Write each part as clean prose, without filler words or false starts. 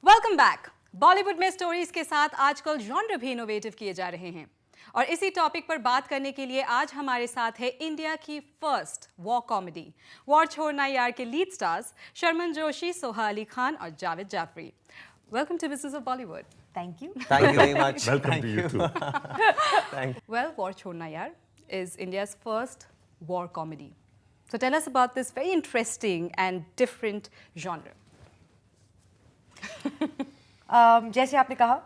Welcome back. Bollywood में stories के साथ आजकल जॉनर भी इनोवेटिव किए जा रहे हैं और इसी टॉपिक पर बात करने के लिए आज हमारे साथ है इंडिया की first war comedy war Chhodna Yaar के लीड स्टार्स शर्मन जोशी, सोहा अली खान और Javed Jaffrey. Welcome to business of Bollywood. Thank you. Thank you very much. Welcome to you too. Thank you. Well, War Chhodna Yaar is India's first war comedy. So tell us about this very interesting and different genre. जैसे आपने कहा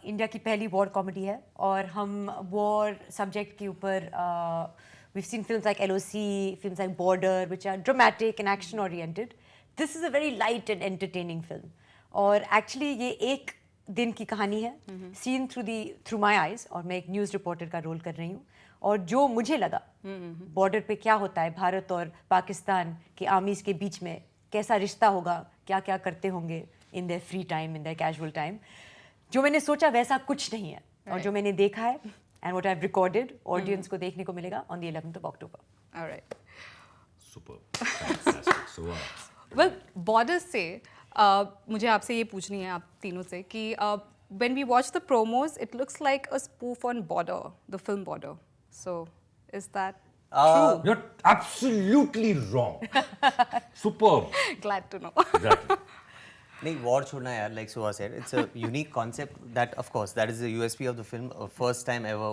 India की पहली war comedy है और हम war subject के ऊपर we've seen films like LOC, films like Border, which are dramatic and action oriented. This is a very light and entertaining film. और एक्चुअली ये एक दिन की कहानी है, सीन थ्रू माई आइज, और मैं एक न्यूज़ रिपोर्टर का रोल कर रही हूँ। और जो मुझे लगा बॉर्डर पे क्या होता है, भारत और पाकिस्तान के आर्मीज़ के बीच में कैसा रिश्ता होगा, क्या क्या करते होंगे in their free time, in their casual time, जो मैंने सोचा वैसा कुछ नहीं है। और जो मैंने देखा है and what I have recorded, audience को देखने को मिलेगा on the 11th of October. Alright. Super. Fantastic. So, Well, Border से मुझे आपसे ये पूछनी है आप तीनों से कि when we watch the promos, it looks like a spoof on Border, the film Border. So, is that true? you're absolutely wrong. Superb. Glad to know. Exactly. नहीं, War Chhodna Yaar, like Suha said, it's a unique concept that, of course, that is the USP of the film. First time ever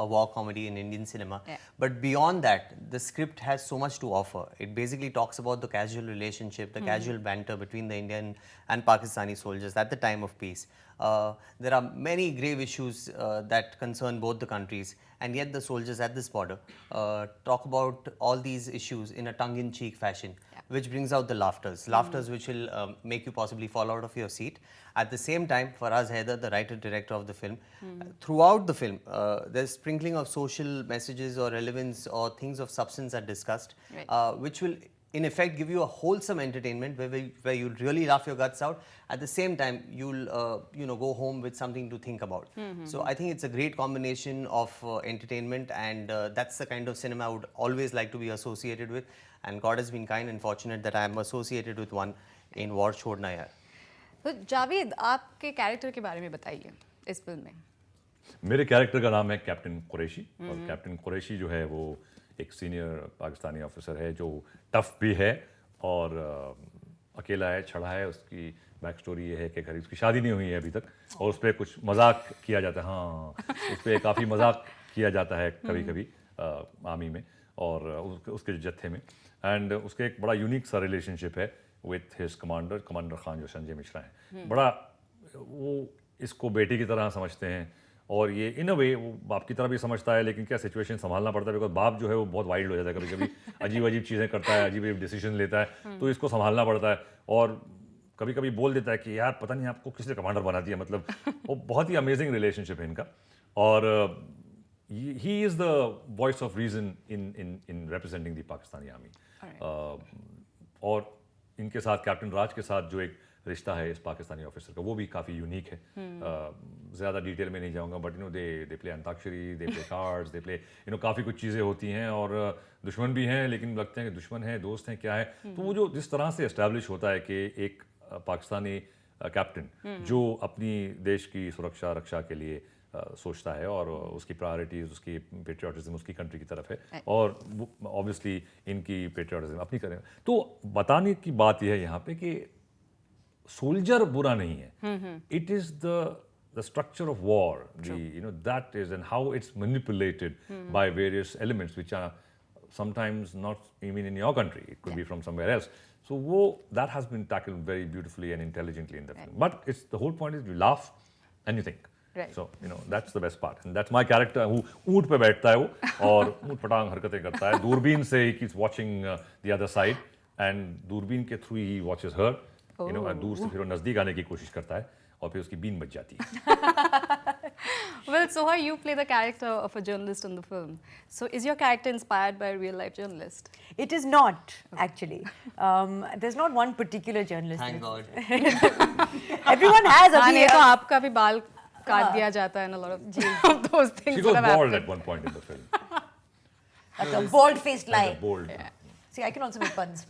a war comedy in Indian cinema. Yeah. But beyond that, the script has so much to offer. It basically talks about the casual relationship, the casual banter between the Indian and Pakistani soldiers at the time of peace. There are many grave issues that concern both the countries, and yet the soldiers at this border talk about all these issues in a tongue-in-cheek fashion, which brings out the laughters which will make you possibly fall out of your seat. At the same time, Faraz Haider, the writer-director of the film, throughout the film, there's sprinkling of social messages or relevance or things of substance are discussed, which will in effect give you a wholesome entertainment where you'll really laugh your guts out. At the same time, you'll go home with something to think about. So I think it's a great combination of entertainment, and that's the kind of cinema I would always like to be associated with. And God has been kind and fortunate that I am associated with one in War Chhodna Yaar. तो जावेद, आपके character के बारे में बताइए इस film में। मेरे character का नाम है कैप्टन कुरैशी, और कैप्टन कुरैशी जो है वो एक सीनियर पाकिस्तानी ऑफिसर है जो टफ भी है और अकेला है, छड़ा है। उसकी बैक स्टोरी ये है कि घर उसकी शादी नहीं हुई है अभी तक, और उस पर कुछ मजाक किया जाता है। हाँ, उस पर काफ़ी मजाक किया जाता है कभी कभी आर्मी में और उसके जत्थे में। एंड उसके एक बड़ा यूनिक सा रिलेशनशिप है विथ हिज कमांडर खान, जो संजय मिश्रा हैं। बड़ा वो इसको बेटी की तरह समझते हैं, और ये इन अ वे वो बाप की तरह भी समझता है, लेकिन क्या सिचुएशन संभालना पड़ता है, बिकॉज बाप जो है वो बहुत वाइल्ड हो जाता है, कभी कभी अजीब अजीब चीज़ें करता है, अजीब अजीब डिसीजन लेता है, तो इसको संभालना पड़ता है। और कभी कभी बोल देता है कि यार पता नहीं आपको किसने कमांडर बना दिया, मतलब वो बहुत ही अमेजिंग रिलेशनशिप है इनका। और he is the voice of reason in representing the Pakistani army. और इनके साथ कैप्टन राज के साथ जो एक रिश्ता है इस पाकिस्तानी ऑफिसर का, वो भी काफ़ी यूनिक है। ज़्यादा डिटेल में नहीं जाऊंगा, but they play antakshari, they play cards, they play काफ़ी कुछ चीज़ें होती हैं, और दुश्मन भी हैं, लेकिन लगते हैं कि दुश्मन है, दोस्त हैं, क्या है। तो वो जो जिस तरह से एस्टैब्लिश होता है कि एक पाकिस्तानी कैप्टन जो अपनी देश की सुरक्षा रक्षा के लिए सोचता है, और उसकी प्रायोरिटीज़, उसकी पेट्रियाटिज्म उसकी कंट्री की तरफ है, और ऑब्वियसली इनकी पेट्रियाटिज्म अपनी करें। तो बताने की बात यह है यहाँ पे कि सोल्जर बुरा नहीं है, it is the structure of war, that is, and how it's manipulated by various elements which are sometimes not even in your country, it could be from somewhere else. So that has been tackled very beautifully and intelligently in the film. But it's the whole point is you laugh and you think. Right. So that's the best part, and that's my character who ऊँट पे बैठता है वो, और ऊँट पटांग हरकतें करता है, दूरबीन से he keeps watching the other side, and दूरबीन के थ्रू he watches her, दूर से फिर वो नज़दीक आने की कोशिश करता है, और फिर उसकी बीन बच जाती है। Well, Soha, you play the character of a journalist in the film. So, is your character inspired by a real-life journalist? It is not, actually. There's not one particular journalist. Thank God. Everyone has a हाँ, नहीं तो आपका भी बाल काट दिया जाता है, and a lot of those things She would goes have bald happened. at one point in the film. That's a bold-faced lie. Bold. Yeah. See, I can also make puns.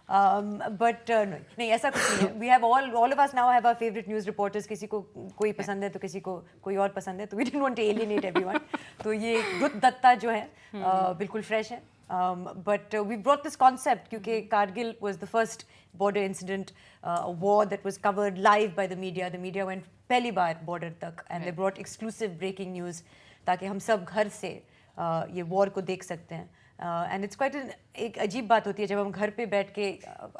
But no, नहीं ऐसा कुछ नहीं है. We have all of us now have our favorite news reporters. किसी को कोई पसंद है तो किसी को कोई और पसंद है. तो we didn't want to alienate everyone. तो ये रुत दत्ता जो है बिल्कुल fresh है. But we brought this concept क्योंकि Kargil was the first border incident, a war that was covered live by the media. The media went पहली बार border तक, and they brought exclusive breaking news ताकि हम सब घर से ये war को देख सकते हैं. And it's quite एक अजीब बात होती है जब हम घर पे बैठ के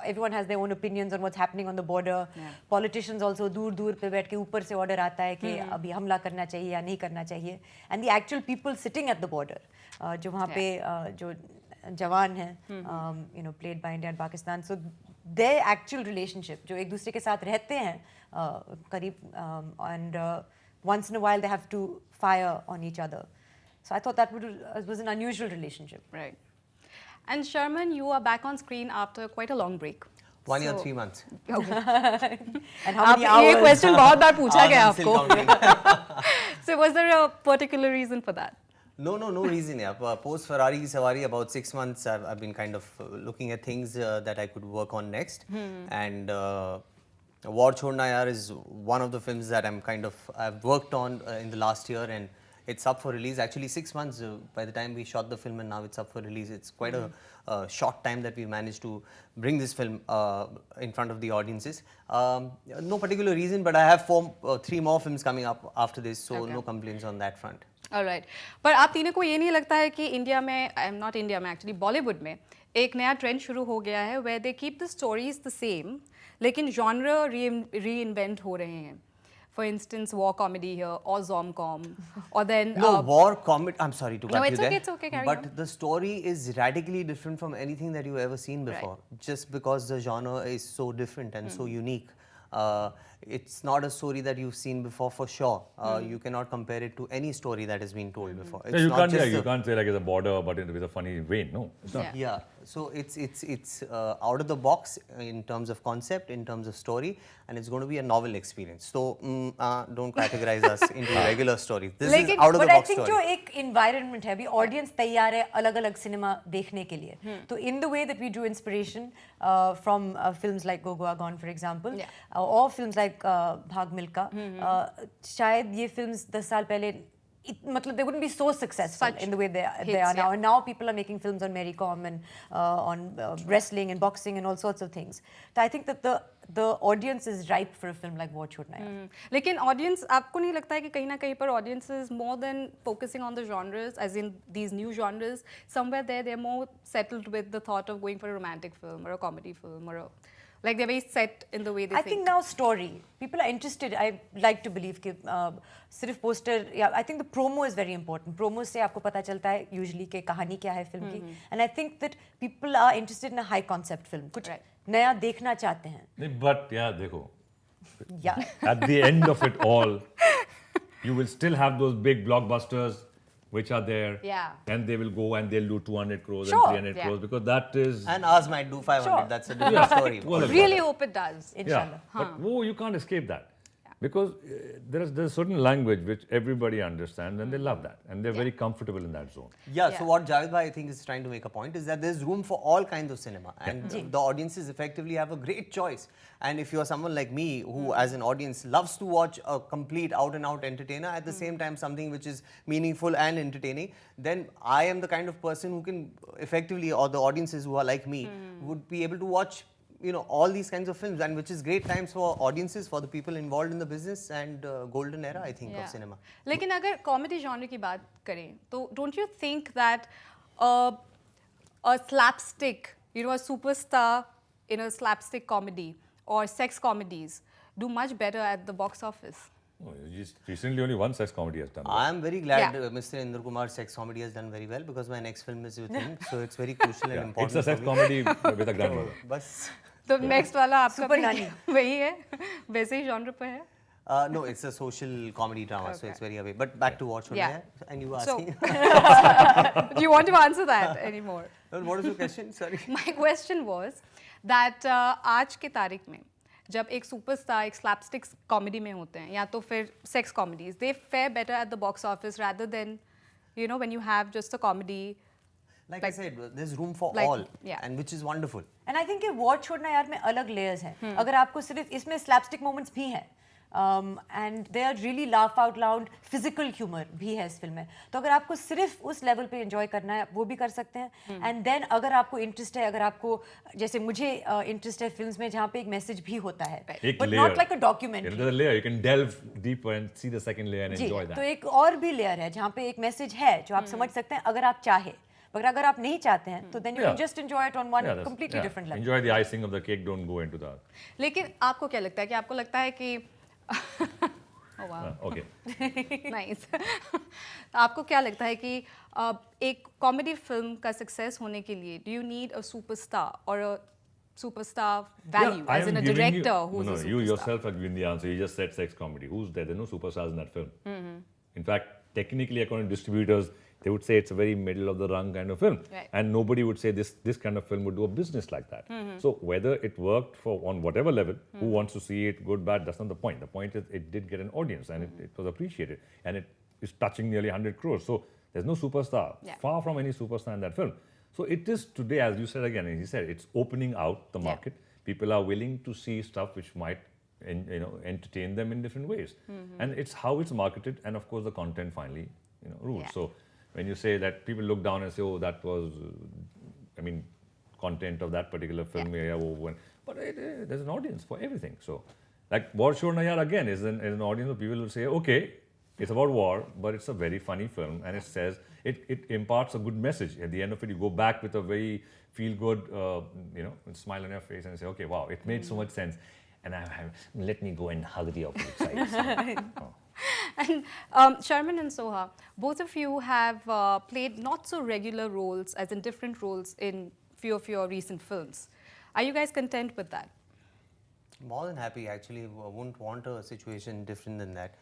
everyone has their own opinions on what's happening on the border. Politicians also दूर पे बैठ के ऊपर से order आता है कि अभी हमला करना चाहिए या नहीं करना चाहिए. And the actual people sitting at the border, जो वहाँ पे जो जवान हैं, you know, played by India and Pakistan. So their actual relationship, जो एक दूसरे के साथ रहते हैं करीब, and once in a while they have to fire on each other. So I thought that was an unusual relationship. Right. And Sharman, you are back on screen after quite a long break. 1 year, So- 3 months. And how आप many ये hours? Question बहुत बार पूछा Hours गया I'm still आपको. counting. So was there a particular reason for that? No reason. Yeah. Post Ferrari ki Savari, about 6 months, I've been kind of looking at things that I could work on next. And War Chhodna Yaar is one of the films that I've worked on in the last year, and it's up for release. Actually, 6 months by the time we shot the film, and now it's up for release. It's quite a short time that we managed to bring this film in front of the audiences. No particular reason, but I have 3 more films coming up after this, so Okay. no complaints on that front. Alright. पर आप तीनों को ये नहीं लगता है कि India में, not इंडिया में एक्चुअली, बॉलीवुड में एक नया ट्रेंड शुरू हो गया है where they keep the stories the same, लेकिन genre reinvent हो रहे हैं. For instance, war comedy here, or zom-com, or then No, war comedy. I'm sorry to cut No, you it's there. okay, it's okay, carry but on. the story is radically different from anything that you've ever seen before. Just because the genre is so different and so unique. It's not a story that you've seen before for sure. You cannot compare it to any story that has been told before. It's Yeah, you not can't. just Yeah, you the- can't say like it's a border, but with a funny vein. No, it's not. Yeah. Yeah, so it's out of the box in terms of concept, in terms of story, and it's going to be a novel experience. So don't categorize us into regular stories. This is लेकिन out of the but I box think story. जो एक environment है, अभी audience तैयार है अलग-अलग cinema देखने के लिए. तो in the way that we drew inspiration from films like Go Goa Gone, for example, or films like भाग मिल्खा, शायद ये films 10 साल पहले मतलब they wouldn't be so successful Such in the way they hits, are now. yeah. And now people are making films on Mary Kom and on wrestling and boxing and all sorts of things. So I think that the audience is ripe for a film like War Chhodna Yaar. लेकिन audience, आपको नहीं लगता है कि कहीं ना कहीं पर audience is more than focusing on the genres, as in these new genres, somewhere there they are more settled with the thought of going for a romantic film और अ कॉमेडी फिल्म और like they're very set in the way they I think now story. People are interested. I like to believe कि सिर्फ poster या I think the promo is very important. Promo से आपको पता चलता है usually कि कहानी क्या है फिल्म की. And I think that people are interested in a high concept film. कुछ नया देखना चाहते हैं. नहीं, but yeah, देखो. Yeah. At the end of it all, you will still have those big blockbusters which are there. Yeah. And they will go and they'll do 200 crores Sure. and 300 Yeah. crores because that is. And ours might do 500. Sure. That's a different story. Well, really hope it does. Inshallah. Yeah, but you can't escape that. Because there's a certain language which everybody understands and they love that and they're very comfortable in that zone. Yeah, so what Javed Bhai I think is trying to make a point is that there's room for all kinds of cinema and the audiences effectively have a great choice. And if you're someone like me who as an audience loves to watch a complete out and out entertainer, at the same time something which is meaningful and entertaining, then I am the kind of person who can effectively, or the audiences who are like me, would be able to watch all these kinds of films, and which is great times for audiences, for the people involved in the business, and golden era I think of cinema. लेकिन अगर comedy genre की बात करें तो don't you think that a slapstick, a superstar in a slapstick comedy or sex comedies do much better at the box office? Oh, just recently only one sex comedy has done that. I am very glad Yeah. Mr. Indra Kumar's sex comedy has done very well because my next film is with him, so it's very crucial and Yeah, important. it's a sex for me. comedy with a grandmother. बस तो next वाला आपका Super भी Nanny. वही है, वैसे ही genre पे है. no, it's a social comedy drama, so it's very away. But back to Watch What Yeah. I Have, and you were So, asking. do you want to answer that anymore? No, what is your question? Sorry. My question was that आज के तारीख में जब एक superstar एक slapstick comedy में होते हैं या तो फिर sex comedies, they fair better at the box office rather than when you have just a comedy. Like I said, there's room for like, all, yeah. and which is wonderful. And I think कि war Chhodna यार में अलग layers हैं. अगर आपको सिर्फ इसमें slapstick moments भी हैं and they are really laugh out loud, physical humour भी है इस फिल्म में. तो अगर आपको सिर्फ उस लेवल पे एंजॉय करना है वो भी कर सकते हैं. एंड देन अगर आपको इंटरेस्ट है, अगर आपको जैसे मुझे इंटरेस्ट है फिल्म्स में जहाँ पे एक मैसेज भी होता है, एक but layer. Not like a You know, documentary. there's a layer. You can delve deeper and see the second layer and जी, enjoy that. तो एक और भी लेयर है जहाँ पे एक मैसेज है जो आप समझ सकते हैं अगर आप चाहे. मगर अगर आप नहीं चाहते हैं तो then you can Yeah. Just enjoy it on one Yeah, that's- completely yeah. Different level. Enjoy the icing of the cake. Don't go into the. लेकिन आपको क्या लगता है कि आपको लगता है कि oh, wow. Okay. नाइस. आपको क्या लगता है कि एक कॉमेडी फिल्म का सक्सेस होने के लिए do you need a superstar or a superstar value I as am in a giving you- director who is no, a you superstar? yourself are giving the answer. You just said sex comedy. Who's there? There are no superstars in that film. In fact, technically, according to distributors, they would say it's a very middle of the rung kind of film, Right. and nobody would say this kind of film would do a business like that. So whether it worked for on whatever level, who wants to see it, good, bad, that's not the point. The point is it did get an audience and it was appreciated, and it is touching nearly 100 crores. So there's no superstar, Yeah. far from any superstar in that film. So it is today, as you said again, and he said, it's opening out the Yeah. market. People are willing to see stuff which might entertain them in different ways, and it's how it's marketed, and of course the content finally rules. Yeah. So when you say that, people look down and say, oh, that was content of that particular film, but there's an audience for everything. So like War Chhodna Yaar again is an audience where people will say, okay, it's about war, but it's a very funny film, and it says it imparts a good message. At the end of it, you go back with a very feel-good, smile on your face and say, okay, wow, it made so much sense. And let me go and hug the opposite side. So, And Sharman and Soha, both of you have played not so regular roles, as in different roles in few of your recent films. Are you guys content with that? More than happy, actually. Wouldn't want a situation different than that.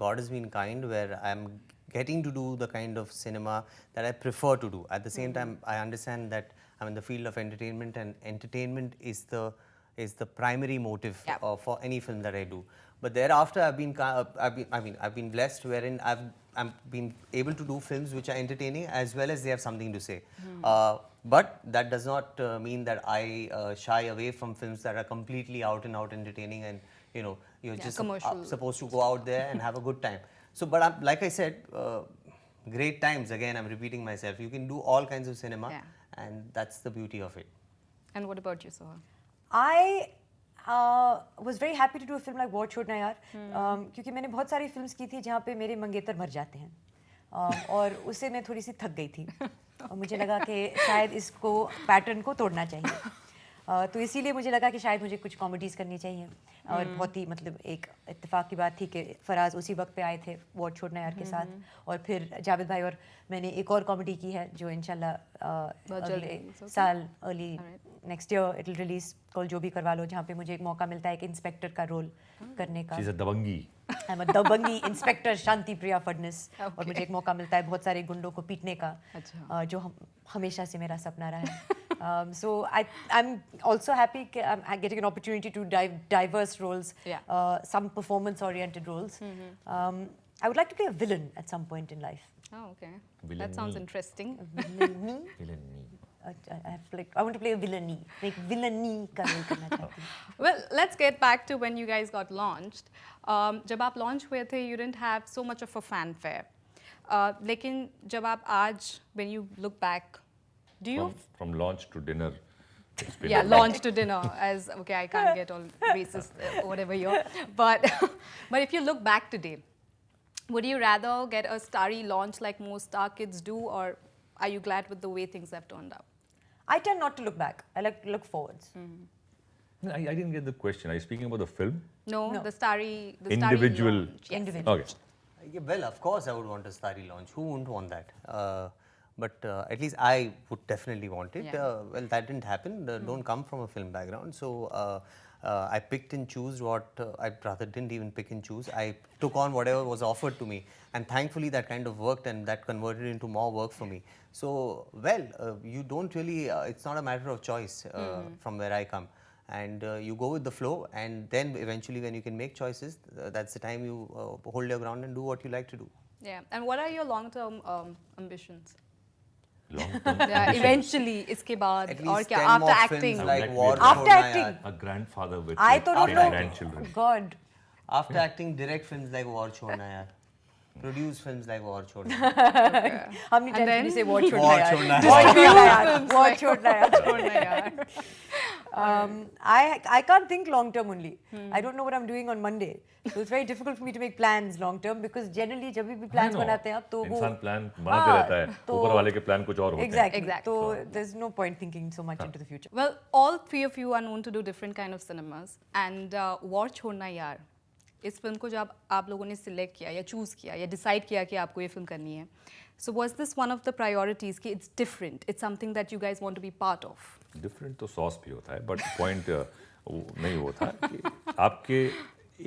God has been kind where I'm getting to do the kind of cinema that I prefer to do. At the same time, I understand that I'm in the field of entertainment, and entertainment is the primary motive Yeah. for any film that I do. But thereafter, I've been blessed wherein I've been able to do films which are entertaining as well as they have something to say. But that does not mean that I shy away from films that are completely out and out entertaining, and you're Yeah, just commercial. supposed to go out there and have a good time. So, but like I said, great times. Again, I'm repeating myself. You can do all kinds of cinema, Yeah. and that's the beauty of it. And what about you, Soha? I was very happy to do a film like War Chhodna Yaar, क्योंकि मैंने बहुत सारी films की थी जहाँ पे मेरे मंगेतर मर जाते हैं, और उससे मैं थोड़ी सी थक गई थी, और मुझे लगा कि शायद इसको पैटर्न को तोड़ना चाहिए. तो इसीलिए मुझे लगा कि शायद मुझे कुछ कॉमेडीज़ करनी चाहिए. और बहुत ही मतलब एक इत्तेफाक की बात थी कि फराज उसी वक्त पे आए थे वॉर छोड़ना यार के साथ, और फिर जावेद भाई और मैंने एक और कॉमेडी की है जो इंशाल्लाह अगले साल early next year it will release, call जो भी करवा लो, जहाँ पे मुझे एक मौका मिलता है एक इंस्पेक्टर का रोल करने का. she's a dabangi. I'm a dabangi inspector Shanti Priya Phadnis, और मुझे एक मौका मिलता है बहुत सारे गुंडों को पीटने का, जो हमेशा से मेरा सपना रहा है. So I'm also happy I'm getting an opportunity to diverse roles, some performance oriented roles. I would like to play a villain at some point in life. Oh, okay. Villainy. That sounds interesting. Villainy? Villainy. I want to play a villainy. Like villainy का role करना चाहती हूँ. Well, let's get back to when you guys got launched. जब आप launch हुए थे, you didn't have so much of a fanfare. लेकिन जब आप आज, when you look back, do you? From launch to dinner. It's been Yeah, a launch to dinner. As okay, I can't get all racist, whatever you're. But if you look back today, would you rather get a starry launch like most star kids do, or are you glad with the way things have turned out? I tend not to look back. I like to look forwards. I didn't get the question. Are you speaking about the film? No, No. the starry Individual. launch. Yes. Individual. Okay. Yeah, well, of course, I would want a starry launch. Who wouldn't want that? But at least I would definitely want it. Yeah. Well, that didn't happen. Don't come from a film background. So I picked and chose what I rather didn't even pick and choose. I took on whatever was offered to me. And thankfully, that kind of worked, and that converted into more work for me. So, well, you don't really, it's not a matter of choice from where I come. And you go with the flow, and then eventually when you can make choices, that's the time you hold your ground and do what you like to do. Yeah. And what are your long-term ambitions? long term Yeah, ambition. eventually इसके बाद At और least क्या 10 after more acting films like Like War with- Chhodna After Yaar. acting. A grandfather with I with तो don't 10 know. grandchildren. God. After acting, direct films like War Chhodna Yaar. Produce films like War Chhodna Yaar. How many times then? can you say war chhodna War yaar? Chhodna War Yaar. chhodna yaar. War chhodna yaar. छोड़ना यार I can't think long term only. I don't know what I'm doing on Monday. So it's very difficult for me to make plans long term because generally जब भी plans I know. बनाते हैं आप तो वो इंसान प्लान बनाते हाँ, रहता है तो- ऊपर वाले के प्लान कुछ और होते हैं Exactly. Exactly. So there's no point thinking so much into the future. Well, all three of you are known to do different kind of cinemas and War छोड़ना यार इस फिल्म को जब आप लोगों ने सिलेक्ट किया या चूज़ किया या डिसाइड किया कि आपको ये फिल्म करनी है so was this one of the priorities कि it's different, it's something that you guys want to be part of? Different तो सॉस भी होता है बट पॉइंट नहीं होता कि आपके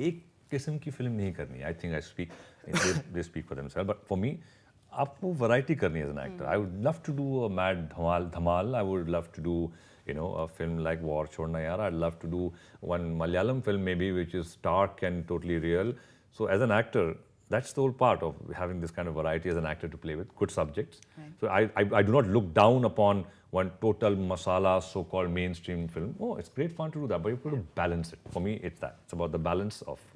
एक किस्म की फिल्म नहीं करनी है I think I speak they speak for themselves but for me आपको वैरायटी करनी है as an actor I would love to do a mad Dhamaal I would love to do you know a film like War Chhodna Yaar I'd love to do one Malayalam film maybe which is stark and totally real so as an actor that's the whole part of having this kind of variety as an actor to play with good subjects so I do not look down upon one total masala so-called mainstream film oh it's great fun to do that but you've got to balance it for me it's about the balance of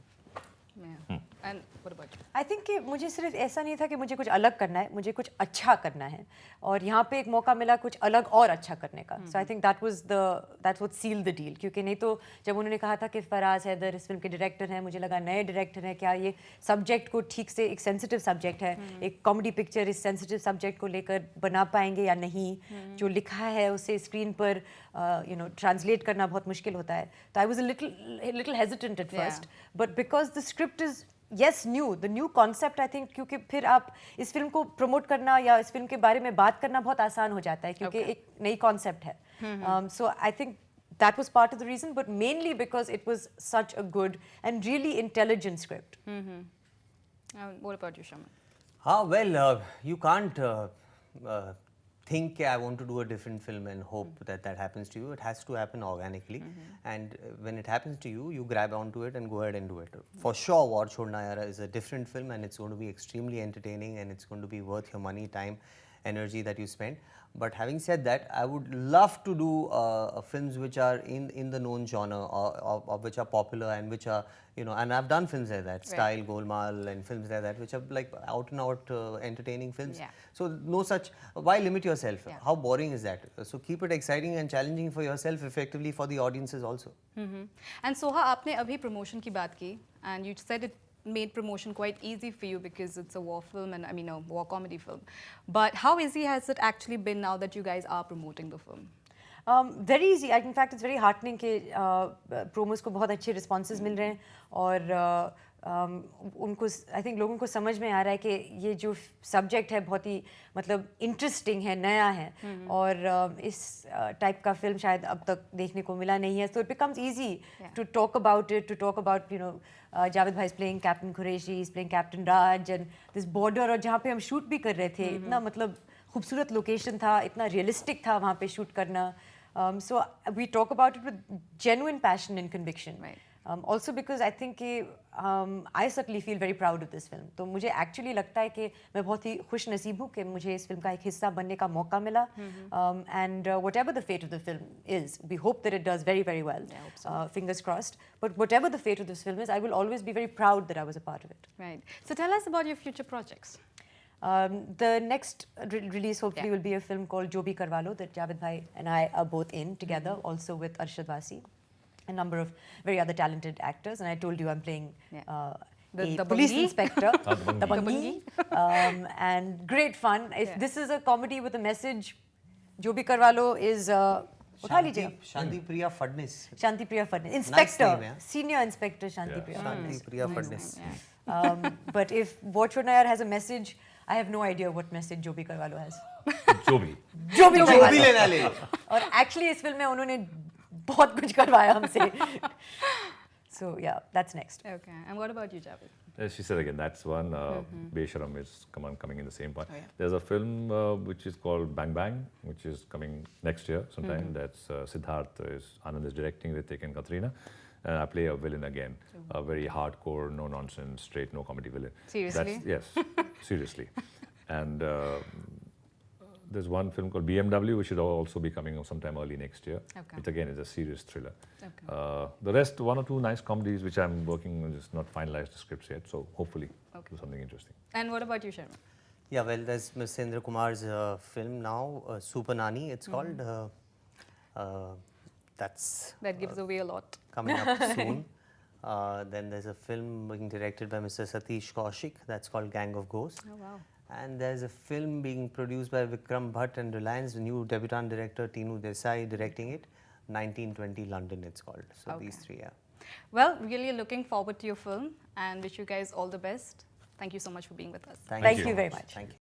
Yeah. And what about you? I think कि मुझे सिर्फ ऐसा नहीं था कि मुझे कुछ अलग करना है मुझे कुछ अच्छा करना है और यहाँ पे एक मौका मिला कुछ अलग और अच्छा करने का so I think that's what seal the deal क्योंकि नहीं तो जब उन्होंने कहा था कि फराज हैदर इस फिल्म के डायरेक्टर हैं मुझे लगा नए डायरेक्टर हैं क्या ये सब्जेक्ट को ठीक से एक सेंसिटिव सब्जेक्ट है एक कॉमेडी पिक्चर इस सेंसिटिव सब्जेक्ट को लेकर बना पाएंगे या नहीं जो लिखा है उसे स्क्रीन पर ट्रांसलेट करना बहुत मुश्किल होता है तो I was little hesitant at first but because the script is yes new the new concept I think क्योंकि फिर आप इस फिल्म को प्रमोट करना या इस फिल्म के बारे में बात करना बहुत आसान हो जाता है क्योंकि एक नई कॉन्सेप्ट है so I think that was part of the reason but mainly because it was such a good and really intelligent script. What about you, Shaman? Well, you can't think I want to do a different film and hope that happens to you. It has to happen organically. And when it happens to you, you grab onto it and go ahead and do it. For sure, War Chhodna Yaar is a different film and it's going to be extremely entertaining and it's going to be worth your money, time, energy that you spend. But having said that, I would love to do films which are in the known genre or which are popular and which are, and I've done films like that, Style, Golmaal and films like that, which are like out and out entertaining films. Yeah. So no such, why limit yourself? Yeah. How boring is that? So keep it exciting and challenging for yourself, effectively for the audiences also. And Soha, आपने अभी promotion की बात की and you said it made promotion quite easy for you because it's a war film and a war comedy film. But how easy has it actually been now that you guys are promoting the film? Very easy. In fact, it's very heartening कि promos को बहुत अच्छे responses मिल रहे हैं और उनको I think लोगों को समझ में आ रहा है कि ये जो subject है बहुत ही मतलब interesting है नया है और इस type का film शायद अब तक देखने को मिला नहीं है so it becomes easy to talk about it to talk about Javed bhai is playing Captain Qureshi, he's playing Captain Raj and this border और जहाँ पे हम shoot भी कर रहे थे इतना मतलब खूबसूरत location था इतना realistic था वहाँ पे shoot करना so we talk about it with genuine passion and conviction. Right. Also because I think I certainly feel very proud of this film. तो मुझे actually लगता है कि मैं बहुत ही खुश नसीब हूँ कि मुझे इस फिल्म का एक हिस्सा बनने का मौका मिला and whatever the fate of the film is, we hope that it does very, very well. Yeah, I hope so. Fingers crossed. But whatever the fate of this film is, I will always be very proud that I was a part of it. Right. So tell us about your future projects. The next release hopefully Yeah. will be a film called Jo Bhi Karwa Lo that Javed bhai and I are both in together, also with Arshad Wasi, a number of very other talented actors. And I told you I'm playing The a police Bangi. inspector, Bangi. the Bangi, and great fun. If Yeah. this is a comedy with a message, Jo Bhi Karwa Lo is उठा लीजिएगा Shanti Priya Fadnis. Shanti Priya Fadnis, inspector, name, yeah. Senior Inspector Shanti Priya Shanti Priya Fadnis. But if War Chhodna Yaar has a message, I have no idea what message Jo Bhi Karwa Lo has. जो भी जो भी जो करवा भी लो। लेना ले। और एक्चुअली इस फिल्म में उन्होंने बहुत कुछ करवाया हमसे so yeah that's next. Okay. And what about you, Javed? She said again, that's one. Besharam is coming in the same point. Oh, yeah. There's a film which is called Bang Bang, which is coming next year sometime. That's Siddharth Anand is directing, Ritik and Katrina. And I play a villain again, a very hardcore, no nonsense, straight, no comedy villain. Seriously? Yes, seriously. And there's one film called BMW, which should also be coming out sometime early next year. Okay. Which again is a serious thriller. Okay. The rest, one or two nice comedies, which I'm working on, just not finalized the scripts yet. So hopefully do something interesting. And what about you, Sharma? Yeah, well, there's Ms. Indra Kumar's film now, Super Nani, it's called. That's That gives away a lot. coming up soon. Then there's a film being directed by Mr. Satish Kaushik, that's called Gang of Ghosts. Oh, wow. And there's a film being produced by Vikram Bhatt and Reliance, the new debutante director Tinu Desai directing it. 1920 London, it's called. So Okay. these three, yeah. Well, really looking forward to your film and wish you guys all the best. Thank you so much for being with us. Thank you very much. Thank you.